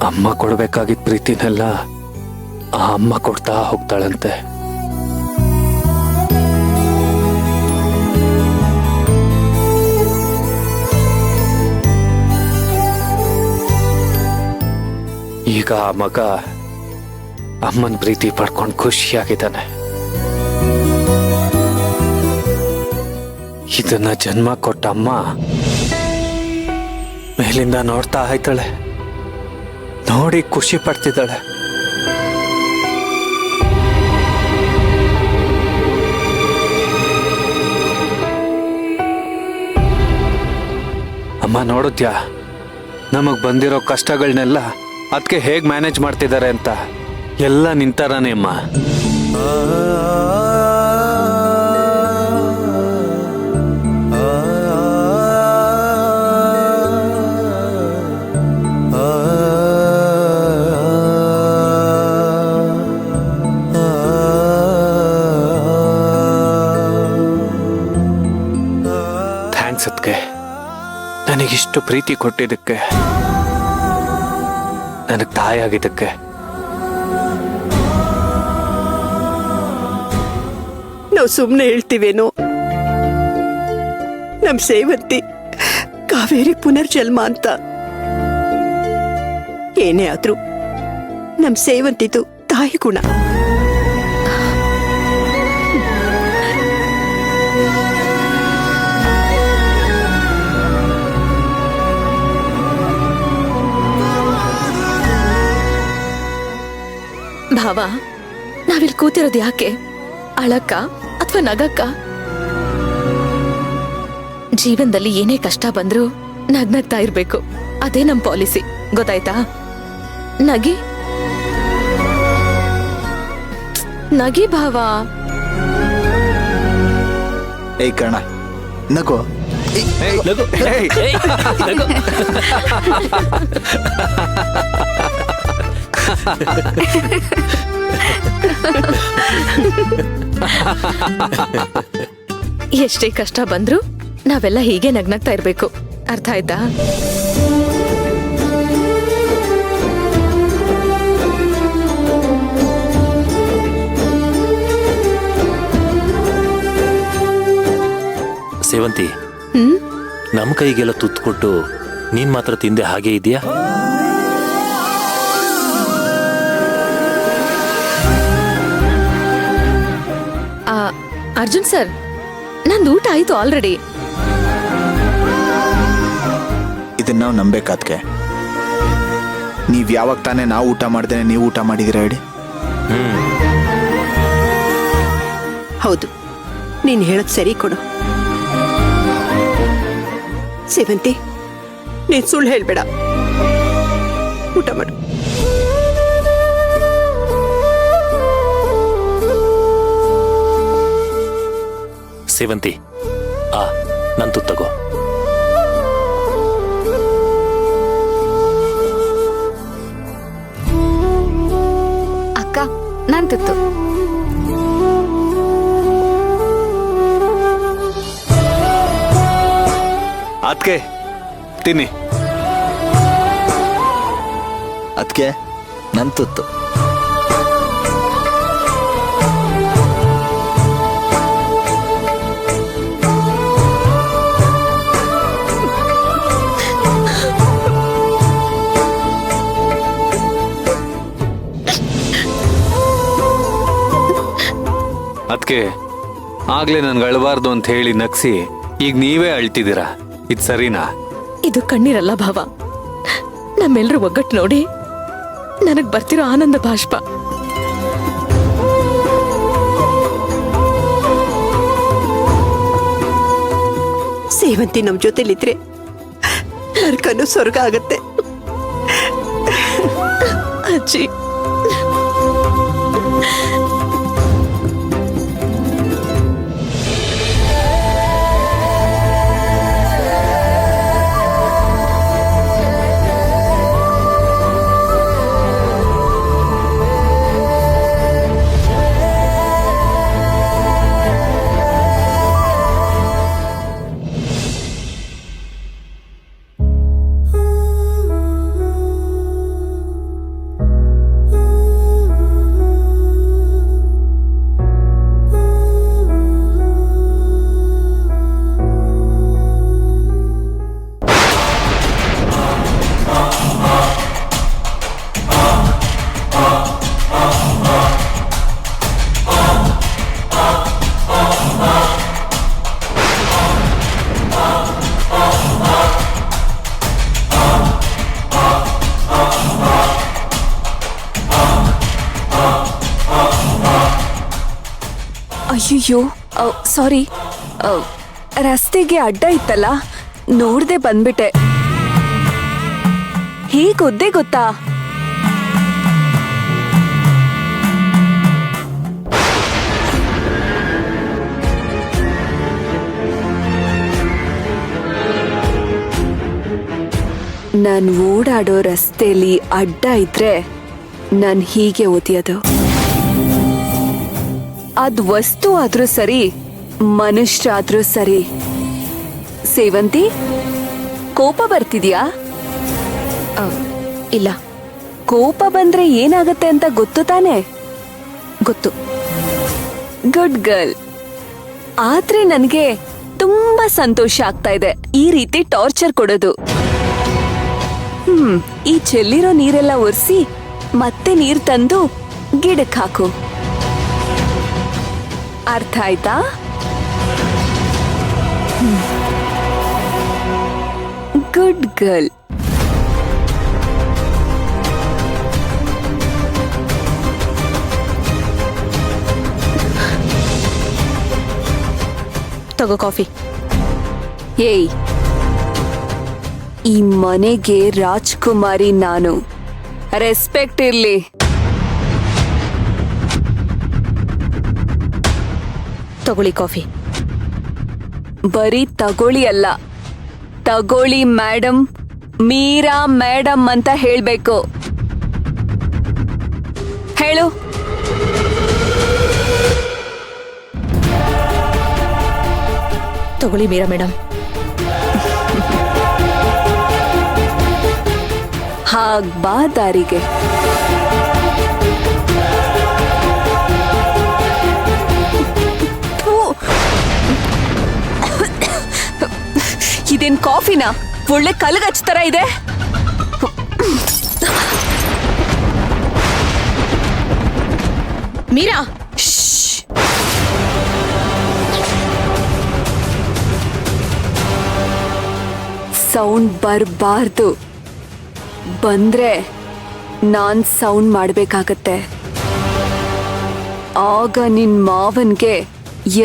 ಅಮ್ಮ ಕೊಡ್ಬೇಕಾಗಿದ್ದ ಪ್ರೀತಿನೆಲ್ಲ ಆ ಅಮ್ಮ ಕೊಡ್ತಾ ಹೋಗ್ತಾಳಂತೆ. ಈಗ ಆ ಮಗ ಅಮ್ಮನ ಪ್ರೀತಿ ಪಡ್ಕೊಂಡು ಖುಷಿಯಾಗಿದ್ದಾನೆ. ಇದನ್ನ ಜನ್ಮ ಕೊಟ್ಟ ಅಮ್ಮ ಮೇಲಿಂದ ನೋಡ್ತಾ ಆಯ್ತಾಳೆ, ನೋಡಿ ಖುಷಿ ಪಡ್ತಿದ್ದಾಳೆ. ಅಮ್ಮ ನೋಡುತ್ಯಾ, ನಮಗ್ ಬಂದಿರೋ ಕಷ್ಟಗಳನ್ನೆಲ್ಲ ಅದಕ್ಕೆ ಹೇಗ್ ಮ್ಯಾನೇಜ್ ಮಾಡ್ತಿದ್ದಾರೆ ಅಂತ. ಎಲ್ಲ ನಿಂತಾರಾನೆ ಅಮ್ಮ. ಥ್ಯಾಂಕ್ಸ್ ಅದಕ್ಕೆ, ನನಗಿಷ್ಟು ಪ್ರೀತಿ ಕೊಟ್ಟಿದ್ದಕ್ಕೆ, ನನಗೆ ತಾಯಾಗಿದ್ದಕ್ಕೆ. ನಾವು ಸುಮ್ಮನೆ ಹೇಳ್ತೀವೇನೋ, ನಮ್ ಸೇವಂತಿ ಕಾವೇರಿ ಪುನರ್ಜನ್ಮ ಅಂತ. ಏನೇ ಆದ್ರೂ ನಮ್ ಸೇವಂತಿದು ತಾಯಿ ಗುಣ. ಭಾವ, ನಾವಿಲ್ಲಿ ಕೂತಿರೋದು ಯಾಕೆ? ಅಳಕ್ಕ ಅಥವಾ ನಗಕ್ಕ? ಜೀವನದಲ್ಲಿ ಏನೇ ಕಷ್ಟ ಬಂದ್ರೂ ನಗ್ನಗ್ತಾ ಇರ್ಬೇಕು, ಅದೇ ನಮ್ ಪಾಲಿಸಿ, ಗೊತ್ತಾಯ್ತಾ? ನಗಿ ನಗಿ ಭಾವ. ಏಯ್ ಕಣ, ನಗೋ. ಎಷ್ಟೇ ಕಷ್ಟ ಬಂದ್ರು ನಾವೆಲ್ಲ ಹೀಗೆ ನಗ್ನಗ್ತಾ ಇರ್ಬೇಕು, ಅರ್ಥ ಆಯ್ತಾ? ಸೇವಂತಿ, ನಮ್ ಕೈಗೆಲ್ಲ ತುತ್ತು ಕೊಟ್ಟು ನೀನ್ ಮಾತ್ರ ತಿಂದೆ ಹಾಗೆ ಇದೆಯಾ? ಅರ್ಜುನ್ ಸರ್, ನಂದು ಊಟ ಆಯ್ತು ಆಲ್ರೆಡಿ. ಇದನ್ನ ನಾವು ನಂಬೇಕಾದ್ಕೆ. ನೀವ್ ಯಾವಾಗ ತಾನೇ ನಾವು ಊಟ ಮಾಡ್ದೇನೆ ನೀವು ಊಟ ಮಾಡಿದಿರ ಹೇಳಿ? ಹೌದು, ನೀನ್ ಹೇಳದ್ ಸರಿ ಕೊಡು. ಸೇವಂತಿ, ನೀನ್ ಸುಳ್ಳು ಹೇಳ್ಬೇಡ, ಊಟ ಮಾಡು. ಸೇವಂತಿ, ನನ್ ತುತ್ತು ತಗೋ. ಅಕ್ಕ, ನನ್ ತುತ್ತು. ಅದಕ್ಕೆ ತಿನ್ನಿ. ಅದಕ್ಕೆ ನನ್ ತುತ್ತು. ಅದಕ್ಕೆ ಆಗ್ಲೇ ನನ್ಗೆ ಅಳಬಾರ್ದು ಅಂತ ಹೇಳಿ ನಗ್ಸಿ ಈಗ ನೀವೇ ಅಳ್ತಿದ್ದೀರಾ, ಇದು ಸರಿನಾ? ಇದು ಕಣ್ಣೀರಲ್ಲ ಭಾವ, ನಮ್ಮೆಲ್ಲರೂ ಒಗ್ಗಟ್ಟು ನೋಡಿ ನನಗ್ ಬರ್ತಿರೋ ಆನಂದ ಬಾಷ್ಪ. ಸೇವಂತಿ ನಮ್ ಜೊತೆಲಿದ್ರೆ ನರ್ಕನು ಸ್ವರ್ಗ ಆಗತ್ತೆ. ಅಜ್ಜಿ, ಅಯ್ಯೋ ಸಾರಿ, ರಸ್ತೆಗೆ ಅಡ್ಡ ಇತ್ತಲ್ಲ, ನೋಡ್ದೆ ಬಂದ್ಬಿಟ್ಟೆ. ಹೇಗೊದ್ದೆ ಗೊತ್ತಾ? ನಾನ್ ಓಡಾಡೋ ರಸ್ತೆಲಿ ಅಡ್ಡ ಇದ್ರೆ ನಾನ್ ಹೀಗೆ ಓದಿಯೋದು. ಅದ್ ವಸ್ತು ಆದ್ರೂ ಸರಿ, ಮನುಷ್ಯರಾದ್ರೂ ಸರಿ. ಸೇವಂತಿ, ಕೋಪ ಬರ್ತಿದ್ಯಾ? ಇಲ್ಲ. ಕೋಪ ಬಂದ್ರೆ ಏನಾಗತ್ತೆ ಅಂತ ಗೊತ್ತು ತಾನೆ? ಗೊತ್ತು. Good girl. ಆದ್ರೆ ನನ್ಗೆ ತುಂಬಾ ಸಂತೋಷ ಆಗ್ತಾ ಇದೆ ಈ ರೀತಿ ಟಾರ್ಚರ್ ಕೊಡೋದು. ಈ ಚೆಲ್ಲಿರೋ ನೀರೆಲ್ಲ ಒರೆಸಿ ಮತ್ತೆ ನೀರ್ ತಂದು ಗಿಡಕ್ ಹಾಕು. ಅರ್ಥ ಆಯ್ತಾ? Good girl. ತಗೋ ಕಾಫಿ. ಏಯ್, ಈ ಮನೆಗೆ ರಾಜ್ಕುಮಾರಿ ನಾನು. ರೆಸ್ಪೆಕ್ಟ್ ಇರ್ಲಿ. ತಗೊಳ್ಳಿ ಕಾಫಿ. ಬರೀ ತಗೊಳ್ಳಿ ಅಲ್ಲ, ತಗೊಳ್ಳಿ ಮೇಡಮ್, ಮೀರಾ ಮೇಡಮ್ ಅಂತ ಹೇಳ್ಬೇಕು. ಹೇಳು. ತಗೊಳ್ಳಿ ಮೀರಾ ಮೇಡಮ್. ಹಾಗ್ ಬಾ ದಾರಿಗೆ. ಥು. ಇದೇನ್ ಕಾಫಿನ? ಒಳ್ಳೆ ಕಲ್ಗಚ್ ತರ ಇದೆ. ಮೀರಾ, ಸೌಂಡ್ ಬರ್ಬಾರ್ದು. ಬಂದ್ರೆ ನಾನ್ ಸೌಂಡ್ ಮಾಡ್ಬೇಕಾಗತ್ತೆ. ಆಗ ನಿನ್ ಮಾವನ್ಗೆ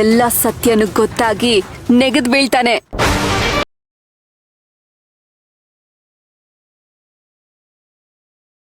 ಎಲ್ಲ ಸತ್ಯನೂ ಗೊತ್ತಾಗಿ ನೆಗೆದ್ ಬೀಳ್ತಾನೆ.